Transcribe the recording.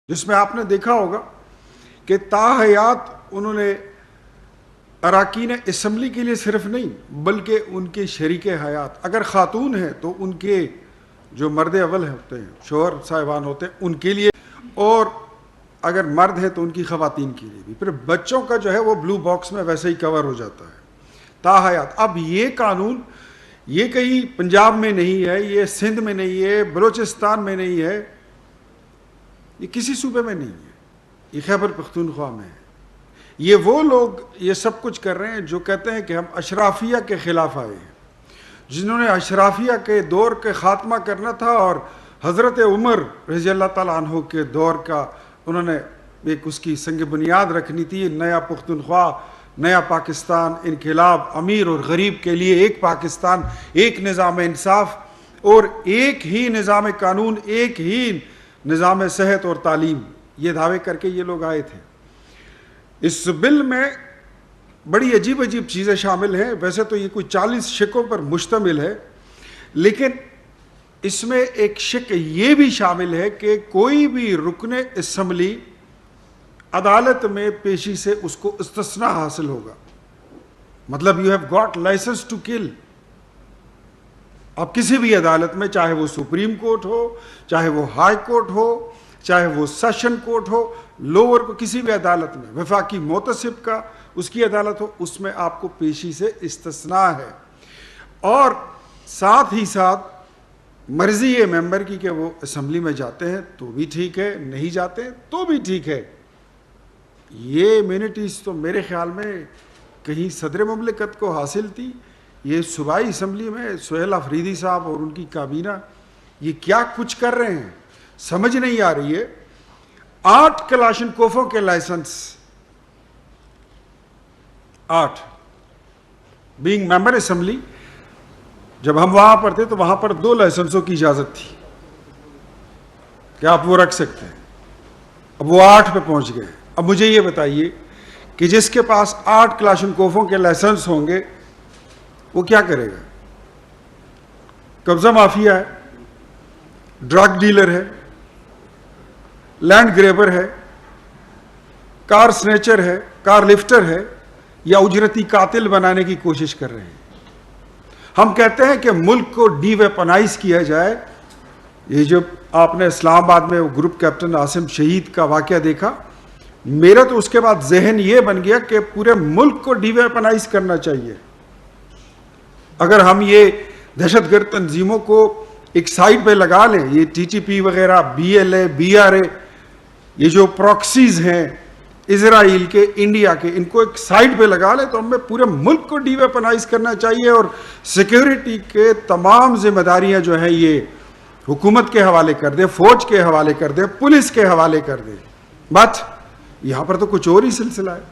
جس میں آپ نے دیکھا ہوگا کہ تاحیات انہوں نے اراکین اسمبلی کے لیے صرف نہیں بلکہ ان کے شریک حیات، اگر خاتون ہیں تو ان کے جو مرد اول ہوتے ہیں، شوہر صاحبان ہوتے ہیں، ان کے لیے، اور اگر مرد ہیں تو ان کی خواتین کے لیے بھی. پھر بچوں کا جو ہے وہ بلو باکس میں ویسے ہی کور ہو جاتا ہے تاحیات. اب یہ قانون یہ کہیں پنجاب میں نہیں ہے، یہ سندھ میں نہیں ہے، بلوچستان میں نہیں ہے، یہ کسی صوبے میں نہیں ہے، یہ خیبر پختونخوا میں ہے. یہ وہ لوگ یہ سب کچھ کر رہے ہیں جو کہتے ہیں کہ ہم اشرافیہ کے خلاف آئے ہیں، جنہوں نے اشرافیہ کے دور کے خاتمہ کرنا تھا، اور حضرت عمر رضی اللہ تعالیٰ عنہ کے دور کا انہوں نے ایک اس کی سنگ بنیاد رکھنی تھی. نیا پختونخوا، نیا پاکستان، انقلاب، امیر اور غریب کے لیے ایک پاکستان، ایک نظام انصاف اور ایک ہی نظام قانون، ایک ہی نظام صحت اور تعلیم. یہ دعوے کر کے یہ لوگ آئے تھے. اس بل میں بڑی عجیب عجیب چیزیں شامل ہیں. ویسے تو یہ کوئی 40 شقوں پر مشتمل ہے، لیکن اس میں ایک شق یہ بھی شامل ہے کہ کوئی بھی رکن اسمبلی عدالت میں پیشی سے اس کو استثناء حاصل ہوگا. مطلب you have got licence to kill. اب کسی بھی عدالت میں، چاہے وہ سپریم کورٹ ہو، چاہے وہ ہائی کورٹ ہو، چاہے وہ سیشن کورٹ ہو، لوور کو، کسی بھی عدالت میں، وفاقی محتسب کا اس کی عدالت ہو، اس میں آپ کو پیشی سے استثناء ہے. اور ساتھ ہی ساتھ مرضی ہے ممبر کی کہ وہ اسمبلی میں جاتے ہیں تو بھی ٹھیک ہے، نہیں جاتے ہیں تو بھی ٹھیک ہے. یہ امیونٹیز تو میرے خیال میں کہیں صدر مملکت کو حاصل تھی. یہ صوبائی اسمبلی میں سہیل آفریدی صاحب اور ان کی کابینہ یہ کیا کچھ کر رہے ہیں، سمجھ نہیں آ رہی ہے. 8 کلاشنکوفوں کے لائسنس، 8 بینگ ممبر اسمبلی. جب ہم وہاں پر تھے تو وہاں پر 2 لائسنسوں کی اجازت تھی کہ آپ وہ رکھ سکتے ہیں. اب وہ 8 پہ پہنچ گئے. اب مجھے یہ بتائیے کہ جس کے پاس 8 کلاشنکوفوں کے لائسنس ہوں گے وہ کیا کرے گا؟ قبضہ مافیا ہے، ڈرگ ڈیلر ہے، لینڈ گریبر ہے، کار سنیچر ہے، کار لفٹر ہے، یا اجرتی قاتل بنانے کی کوشش کر رہے ہیں. ہم کہتے ہیں کہ ملک کو ڈی ویپنائز کیا جائے. یہ جو آپ نے اسلام آباد میں وہ گروپ کیپٹن عاصم شہید کا واقعہ دیکھا، میرا تو اس کے بعد ذہن یہ بن گیا کہ پورے ملک کو ڈی ویپنائز کرنا چاہیے. اگر ہم یہ دہشت گرد تنظیموں کو ایک سائڈ پہ لگا لیں، یہ ٹی ٹی پی وغیرہ، B L A, B R A, یہ جو پروکسیز ہیں اسرائیل کے، انڈیا کے، ان کو ایک سائڈ پہ لگا لیں تو ہمیں پورے ملک کو ڈی ویپنائز کرنا چاہیے. اور سیکیورٹی کے تمام ذمہ داریاں جو ہیں یہ حکومت کے حوالے کر دیں، فوج کے حوالے کر دیں، پولیس کے حوالے کر دیں. بٹ یہاں پر تو کچھ اور ہی سلسلہ ہے.